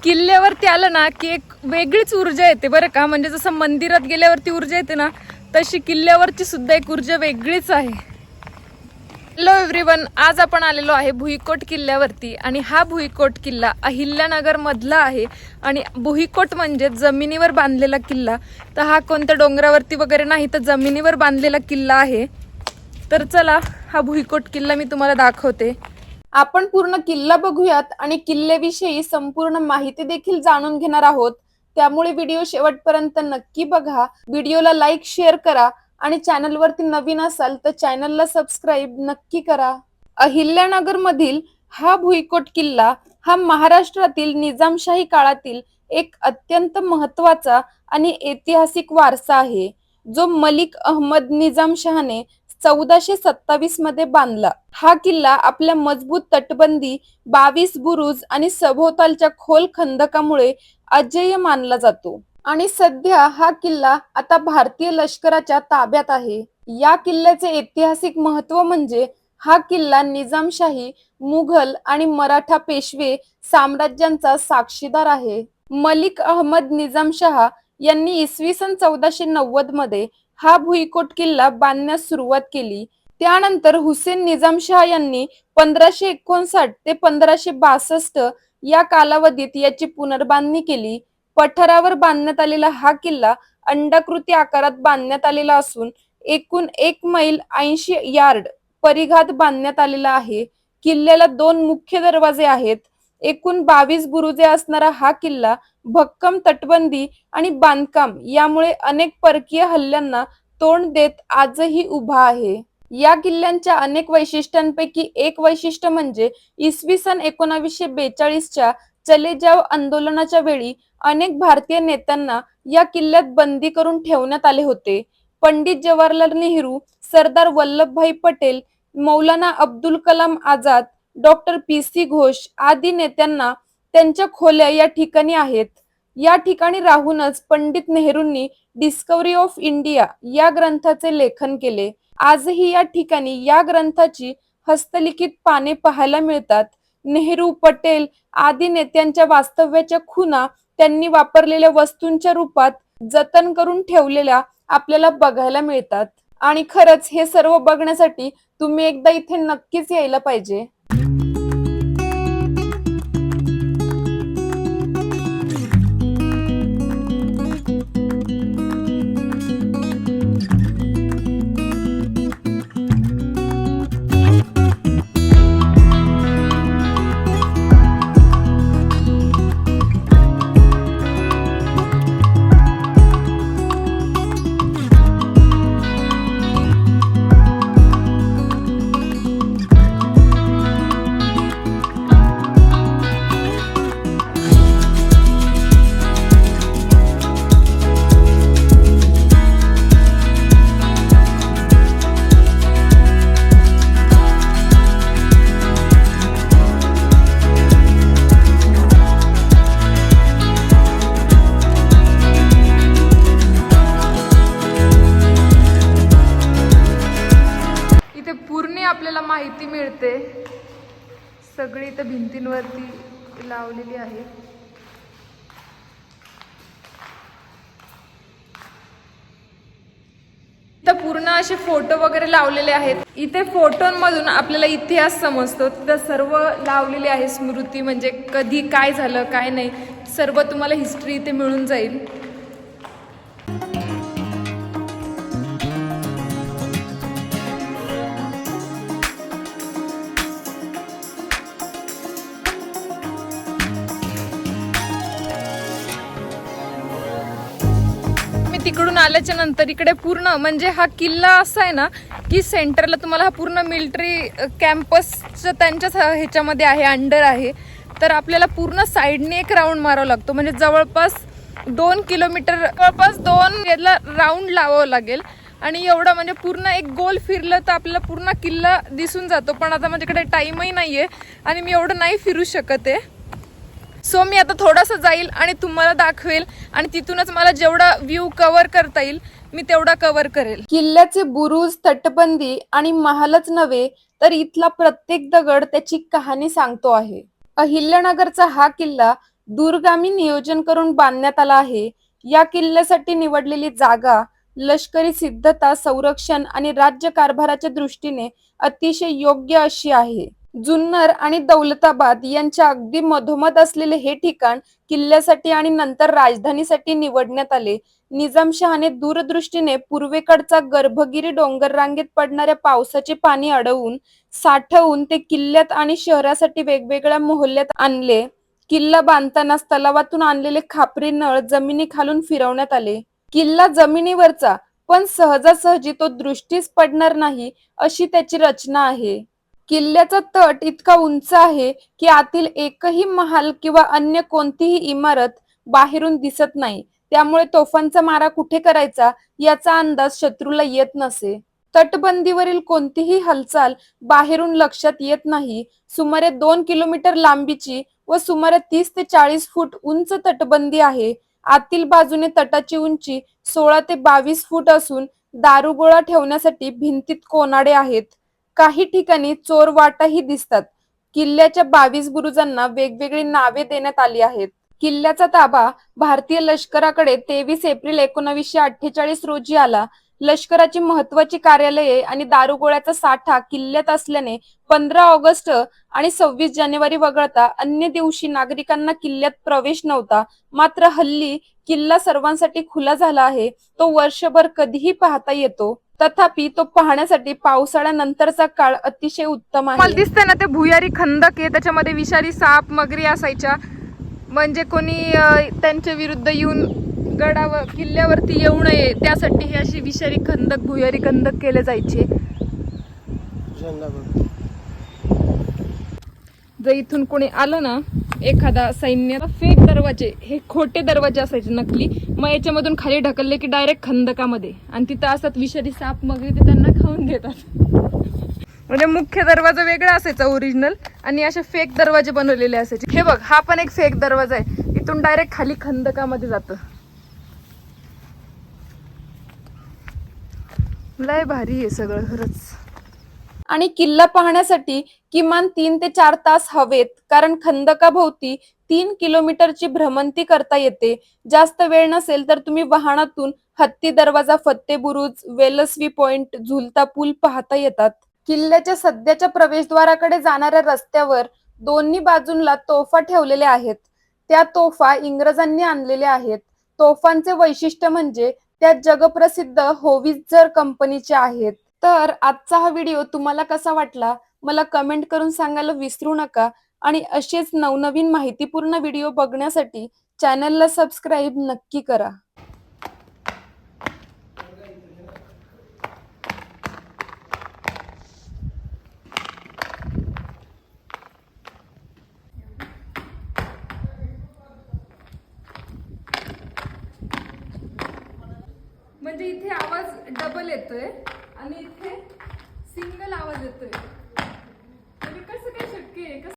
किल्ल्यावरती आलं ना की एक वेगळीच ऊर्जा येते बरं का. म्हणजे जसं मंदिरात गेल्यावरती ऊर्जा येते ना, तशी किल्ल्यावरची सुद्धा एक ऊर्जा वेगळीच आहे. हॅलो एव्हरीवन, आज आपण आलेलो आहे भुईकोट किल्ल्यावरती. आणि हा भुईकोट किल्ला अहिल्यानगर मधला आहे. आणि भुईकोट म्हणजे जमिनीवर बांधलेला किल्ला. तर हा कोणत्या डोंगरावरती वगैरे नाही, तर जमिनीवर बांधलेला किल्ला आहे. तर चला, हा भुईकोट किल्ला मी तुम्हाला दाखवते. आपण पूर्ण किल्ला बघूयात आणि किल्ल्याविषयी संपूर्ण माहिती देखील जाणून घेणार आहोत. त्यामुळे व्हिडिओ शेवटपर्यंत नक्की बघा. व्हिडिओला लाईक, शेअर करा आणि चॅनलवरती नवीन असाल तर चॅनलला सबस्क्राईब नक्की करा. अहिल्यानगर मधील हा भुईकोट किल्ला हा महाराष्ट्रातील निजामशाही काळातील एक अत्यंत महत्वाचा आणि ऐतिहासिक वारसा आहे, जो मलिक अहमद निजामशहाने 1427 मध्ये बांधला. हा किल्ला आपल्या मजबूत तटबंदी, 22 बुरुज आणि सभोवतालच्या खोल खंदकामुळे अजेय मानला जातो. आणि सध्या हा किल्ला आता भारतीय लष्कराच्या ताब्यात आहे. या किल्ल्याचे ऐतिहासिक महत्व म्हणजे हा किल्ला निजामशाही, मुघल आणि मराठा पेशवे साम्राज्यांचा साक्षीदार आहे. मलिक अहमद निजामशहा यांनी इसवी सन 1490 मध्ये हा भुईकोट किल्ला बांधण्यास सुरुवात केली. त्यानंतर हुसेन निजामशहा यांनी 1559 ते 1562 या कालावधीत याची पुनर्बांधणी केली. पठारावर बांधण्यात आलेला हा किल्ला अंडाकृती आकारात बांधण्यात आलेला असून एकूण 1 मैल 80 यार्ड परिघात बांधण्यात आलेला आहे. किल्ल्याला 2 मुख्य दरवाजे आहेत. एकूण 22 बुरुजे असणारा हा किल्ला भक्कम तटबंदी आणि बांधकाम यामुळे अनेक परकीय हल्ल्यांना तोंड देत आजही उभा आहे. या किल्ल्यांच्या अनेक वैशिष्ट्यांपैकी एक वैशिष्ट्य म्हणजे इसवी सन 1942च्या चले जाव आंदोलनाच्या वेळी अनेक भारतीय नेत्यांना या किल्ल्यात बंदी करून ठेवण्यात आले होते. पंडित जवाहरलाल नेहरू, सरदार वल्लभभाई पटेल, मौलाना अब्दुल कलाम आझाद, डॉक्टर पी.सी. घोष आदी नेत्यांना त्यांच्या खोल्या या ठिकाणी आहेत. या ठिकाणी राहूनच पंडित नेहरूंनी डिस्कव्हरी ऑफ इंडिया या ग्रंथाचे लेखन केले. आजही या ठिकाणी या ग्रंथाची हस्तलिखित पाने पाहायला मिळतात. नेहरू, पटेल आदी नेत्यांच्या वास्तव्याच्या खुणा त्यांनी वापरलेल्या वस्तूंच्या रूपात जतन करून ठेवलेल्या आपल्याला बघायला मिळतात. आणि खरंच हे सर्व बघण्यासाठी तुम्ही एकदा इथे नक्कीच यायला पाहिजे. आपल्याला माहिती मिळते सगळी इथं भिंतींवरती लावलेली आहे. इथं पूर्ण असे फोटो वगैरे लावलेले आहेत. इथे फोटोंमधून आपल्याला इतिहास समजतो. तिथं सर्व लावलेले आहे स्मृती, म्हणजे कधी काय झालं काय नाही सर्व तुम्हाला हिस्ट्री इथे मिळून जाईल. तिकडून आल्याच्या नंतर इकडे पूर्ण म्हणजे हा किल्ला असा आहे ना की सेंटरला तुम्हाला हा पूर्ण मिलिटरी कॅम्पस त्यांच्याच ह्याच्यामध्ये आहे, अंडर आहे. तर आपल्याला पूर्ण साईडने एक राऊंड मारावा लागतो. म्हणजे जवळपास 2 किलोमीटर जवळपास 2 याला राऊंड लावावं लागेल. आणि एवढं म्हणजे पूर्ण एक गोल फिरलं तर आपल्याला पूर्ण किल्ला दिसून जातो. पण आता माझ्याकडे टाईमही नाहीये आणि मी एवढं नाही फिरू शकत आहे. सो मी आता थोडंसं जाईल आणि तुम्हाला दाखवेल आणि तिथूनच मला जेवढा व्ह्यू कव्हर करता येईल मी तेवढा कव्हर करेल. किल्ल्याचे बुरुज, तटबंदी आणि महालच नव्हे तर इथला प्रत्येक दगड त्याची कहाणी सांगतो आहे. अहिल्यानगरचा हा किल्ला दूरगामी नियोजन करून बांधण्यात आला आहे. या किल्ल्यासाठी निवडलेली जागा लष्करी सिद्धता, संरक्षण आणि राज्य कारभाराच्या दृष्टीने अतिशय योग्य अशी आहे. जुन्नर आणि दौलताबाद यांच्या अगदी मधोमध असलेले हे ठिकाण किल्ल्यासाठी आणि नंतर राजधानीसाठी निवडण्यात आले. निजामशहाने दूरदृष्टीने पूर्वेकडचा गर्भगिरी डोंगर रांगेत पडणाऱ्या पावसाचे पाणी अडवून साठवून ते किल्ल्यात आणि शहरासाठी वेगवेगळ्या मोहल्ल्यात आणले. किल्ला बांधतानाच तलावातून आणलेले खापरी नळ जमिनीखालून फिरवण्यात आले. किल्ला जमिनीवरचा पण सहजासहजी तो दृष्टीस पडणार नाही अशी त्याची रचना आहे. किल्ल्याचा तट इतका उंच आहे की आतील एकही महाल किंवा अन्य कोणतीही इमारत बाहेरून दिसत नाही. त्यामुळे तोफांचा मारा कुठे करायचा याचा अंदाज शत्रूला येत नसे. तटबंदीवरील कोणतीही हालचाल बाहेरून लक्षात येत नाही. सुमारे 2 किलोमीटर लांबीची व सुमारे 30 ते 40 फूट उंच तटबंदी आहे. आतील बाजूने तटाची उंची 16 ते 22 फूट असून दारुगोळा ठेवण्यासाठी भिंतीत कोनाडे आहेत. काही ठिकाणी चोर वाटाही दिसतात. किल्ल्याच्या 22 बुरुजांना वेगवेगळी नावे देण्यात आली आहेत. किल्ल्याचा ताबा भारतीय लष्कराकडे 23 एप्रिल 1948 रोजी आला. लष्कराची महत्वाची कार्यालये आणि दारुगोळ्याचा साठा किल्ल्यात असल्याने 15 ऑगस्ट आणि 26 जानेवारी वगळता अन्य दिवशी नागरिकांना किल्ल्यात प्रवेश नव्हता. मात्र हल्ली किल्ला सर्वांसाठी खुला झाला आहे. तो वर्षभर कधीही पाहता येतो. तथापि तो पाहण्यासाठी पावसाळ्यानंतरचा काळ अतिशय उत्तम आहे. मला दिसतंय ना ते भुयारी खंदक आहे, त्याच्यामध्ये विषारी साप मगरी असायच्या. म्हणजे कोणी त्यांच्या विरुद्ध येऊन गडावर किल्ल्यावरती येऊ नये त्यासाठी ही अशी विषारी खंदक, भुयारी खंदक केले जायचे. जर इथून कोणी आलं ना, एखादा सैन्य, फेक दरवाजे, हे खोटे दरवाजे असायचे नकली, मग याच्यामधून खाली ढकलले की डायरेक्ट खंदकामध्ये, आणि तिथं असतात विषारी साप मगरी, ते त्यांना खाऊन घेतात. म्हणजे मुख्य दरवाजा वेगळा असायचा ओरिजिनल, आणि असे फेक दरवाजे बनवलेले असायचे. हे बघ, हा पण एक फेक दरवाजा आहे. इथून डायरेक्ट खाली खंदकामध्ये जातं. लय भारी आहे सगळं खरंच. आणि किल्ला पाहण्यासाठी किमान 3 ते 4 तास हवेत, कारण खंदकाभोवती 3 किलोमीटरची भ्रमंती करता येते. जास्त वेळ नसेल तर तुम्ही वाहनातून हत्ती दरवाजा, फत्ते बुरुज, वेलस्वी पॉइंट, झुलता पूल पाहता येतात. किल्ल्याच्या सध्याच्या प्रवेशद्वाराकडे जाणाऱ्या रस्त्यावर दोन्ही बाजूंना तोफा ठेवलेल्या आहेत. त्या तोफा इंग्रजांनी आणलेल्या आहेत. तोफांचे वैशिष्ट्य म्हणजे त्या जगप्रसिद्ध होवित्झर कंपनीच्या आहेत. तर आजचा हा व्हिडिओ तुम्हाला कसा वाटला मला कमेंट करून सांगायला विसरू नका. आणि असेच नवनवीन माहितीपूर्ण व्हिडिओ बघण्यासाठी चॅनलला सबस्क्राईब नक्की करा. म्हणजे इथे आवाज डबल येतोय आणि इथे सिंगल आवाज येतोय. म्हणजे कसं काय शक्य आहे?